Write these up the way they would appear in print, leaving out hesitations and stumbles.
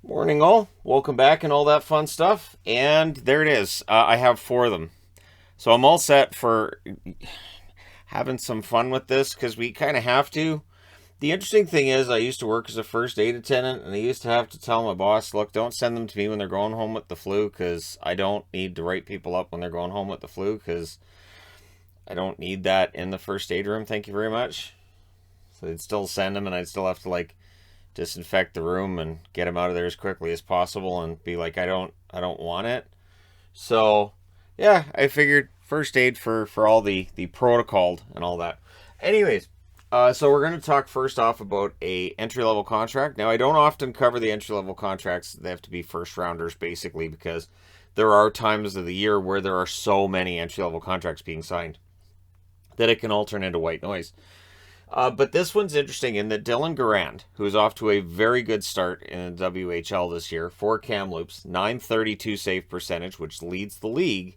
Morning, all. Welcome back and all that fun stuff. And there it is. I have four of them. So I'm all set for having some fun with this because we kind of have to. The interesting thing is, I used to work as a first aid attendant, and I used to have to tell my boss, look, don't send them to me when they're going home with the flu because I don't need to write people up when they're going home with the flu because I don't need that in the first aid room. Thank you very much. So they'd still send them, and I'd still have to, disinfect the room and get him out of there as quickly as possible and be like, I don't want it. So yeah, I figured first aid for all the protocol and all that. Anyways, so we're going to talk first off about a entry level contract. Now I don't often cover the entry level contracts. They have to be first rounders basically because there are times of the year where there are so many entry level contracts being signed that it can all turn into white noise. But this one's interesting in that Dylan Garand, who is off to a very good start in the WHL this year, 4 Kamloops, 932 save percentage, which leads the league.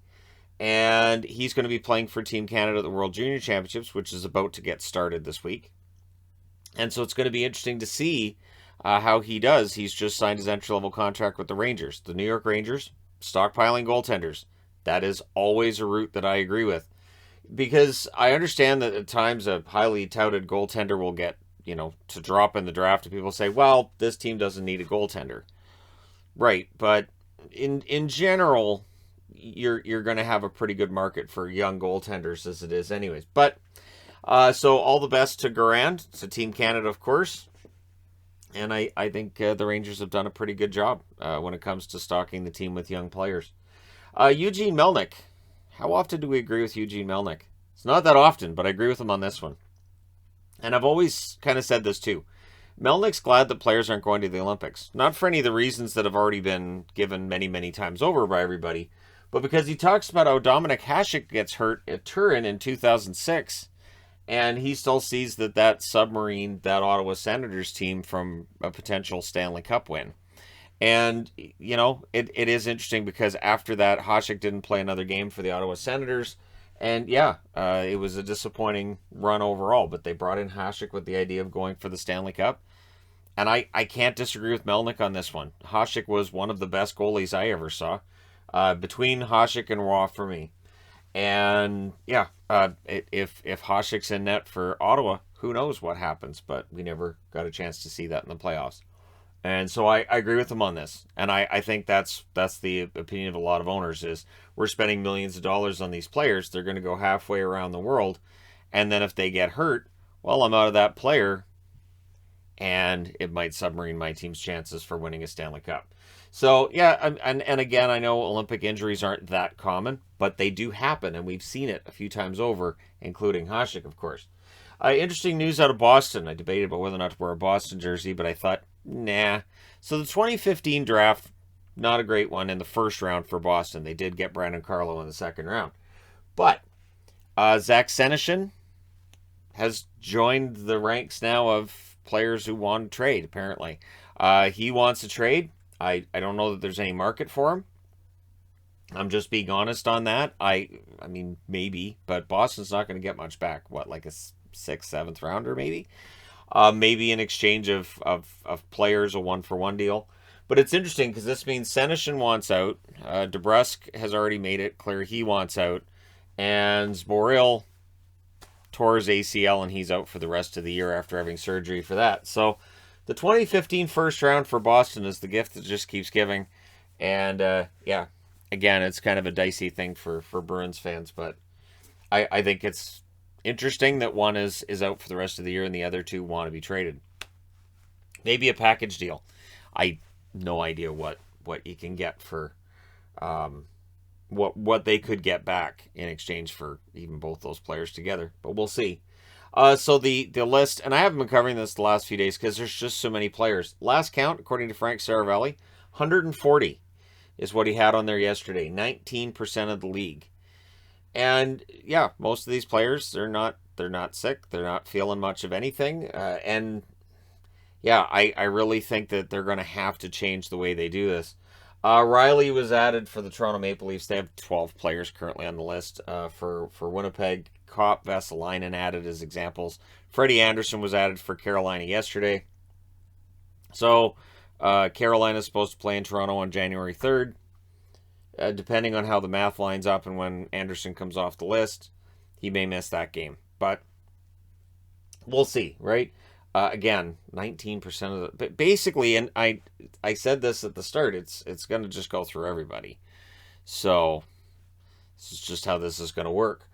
And he's going to be playing for Team Canada at the World Junior Championships, which is about to get started this week. And so it's going to be interesting to see how he does. He's just signed his entry level contract with the Rangers, the New York Rangers, stockpiling goaltenders. That is always a route that I agree with because I understand that at times a highly touted goaltender will get, to drop in the draft and people say, well, this team doesn't need a goaltender. Right, but in general, you're going to have a pretty good market for young goaltenders as it is anyways. But so all the best to Garand, to Team Canada, of course. And I think the Rangers have done a pretty good job when it comes to stocking the team with young players. Eugene Melnyk. How often do we agree with Eugene Melnyk? It's not that often, but I agree with him on this one. And I've always kind of said this too. Melnyk's glad that players aren't going to the Olympics. Not for any of the reasons that have already been given many, many times over by everybody, but because he talks about how Dominik Hasek gets hurt at Turin in 2006, and he still sees that submarine, that Ottawa Senators team from a potential Stanley Cup win. And, it is interesting because after that, Hasek didn't play another game for the Ottawa Senators. And yeah, it was a disappointing run overall, but they brought in Hasek with the idea of going for the Stanley Cup. And I can't disagree with Melnyk on this one. Hasek was one of the best goalies I ever saw, between Hasek and Roy for me. And yeah, if Hasek's in net for Ottawa, who knows what happens, but we never got a chance to see that in the playoffs. And so I agree with them on this. And I think that's the opinion of a lot of owners is we're spending millions of dollars on these players. They're going to go halfway around the world. And then if they get hurt, well, I'm out of that player. And it might submarine my team's chances for winning a Stanley Cup. So, yeah, and again, I know Olympic injuries aren't that common, but they do happen. And we've seen it a few times over, including Hasek, of course. Interesting news out of Boston. I debated about whether or not to wear a Boston jersey, but I thought, nah. So the 2015 draft, not a great one in the first round for Boston. They did get Brandon Carlo in the second round. But Zach Senyshyn has joined the ranks now of players who want to trade, apparently. He wants to trade. I don't know that there's any market for him. I'm just being honest on that. I mean, maybe, but Boston's not going to get much back. What, like a sixth, seventh rounder, maybe? Maybe in exchange of players, a one-for-one deal. But it's interesting because this means Senyshyn wants out. DeBrusk has already made it clear he wants out. And Zboril tore his ACL and he's out for the rest of the year after having surgery for that. So the 2015 first round for Boston is the gift that just keeps giving. And yeah, again, it's kind of a dicey thing for Bruins fans, but I think it's interesting that one is out for the rest of the year and the other two want to be traded. Maybe a package deal. I no idea what you can get for what they could get back in exchange for even both those players together, but we'll see. So the list, and I haven't been covering this the last few days because there's just so many players. Last count, according to Frank Saravelli, 140 is what he had on there yesterday. 19% of the league. And yeah, most of these players, they're not sick. They're not feeling much of anything. And yeah, I really think that they're going to have to change the way they do this. Riley was added for the Toronto Maple Leafs. They have 12 players currently on the list. For Winnipeg, Kopp, Vesalainen added as examples. Freddie Anderson was added for Carolina yesterday. So Carolina's supposed to play in Toronto on January 3rd. Depending on how the math lines up and when Anderson comes off the list, he may miss that game. But we'll see, right? Again, 19% of the... Basically, and I said this at the start, it's going to just go through everybody. So this is just how this is going to work.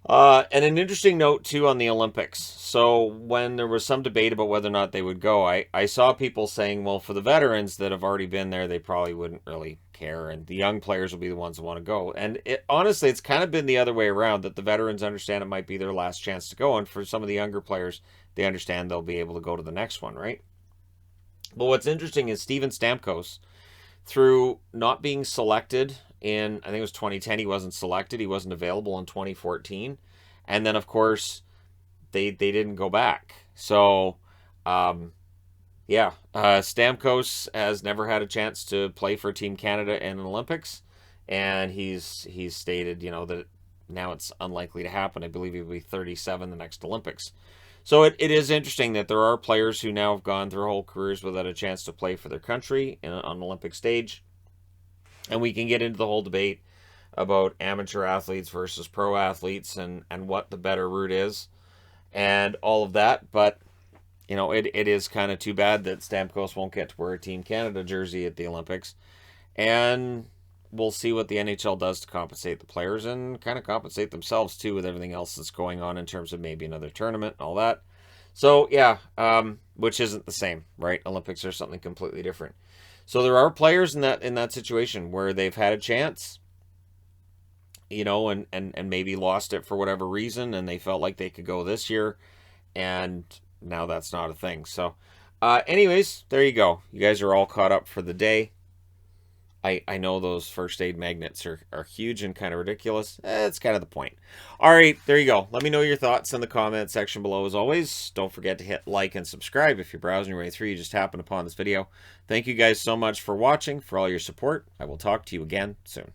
And an interesting note, too, on the Olympics. So when there was some debate about whether or not they would go, I saw people saying, well, for the veterans that have already been there, they probably wouldn't really care, and the young players will be the ones that want to go. And honestly, it's kind of been the other way around, that the veterans understand it might be their last chance to go, and for some of the younger players, they understand they'll be able to go to the next one, right? But what's interesting is Steven Stamkos, through not being selected in, I think it was 2010, he wasn't selected. He wasn't available in 2014. And then, of course, they didn't go back. So, Stamkos has never had a chance to play for Team Canada in an Olympics. And he's stated, that now it's unlikely to happen. I believe he'll be 37 the next Olympics. So it is interesting that there are players who now have gone their whole careers without a chance to play for their country on an Olympic stage. And we can get into the whole debate about amateur athletes versus pro athletes and what the better route is and all of that. But, it is kind of too bad that Stamkos won't get to wear a Team Canada jersey at the Olympics. And we'll see what the NHL does to compensate the players and kind of compensate themselves, too, with everything else that's going on in terms of maybe another tournament and all that. So, which isn't the same, right? Olympics are something completely different. So there are players in that situation where they've had a chance, and maybe lost it for whatever reason, and they felt like they could go this year, and now that's not a thing. So, anyways, there you go. You guys are all caught up for the day. I know those first aid magnets are huge and kind of ridiculous. It's kind of the point. All right, there you go. Let me know your thoughts in the comment section below. As always, don't forget to hit like and subscribe if you're browsing your way through. You just happened upon this video. Thank you guys so much for watching, for all your support. I will talk to you again soon.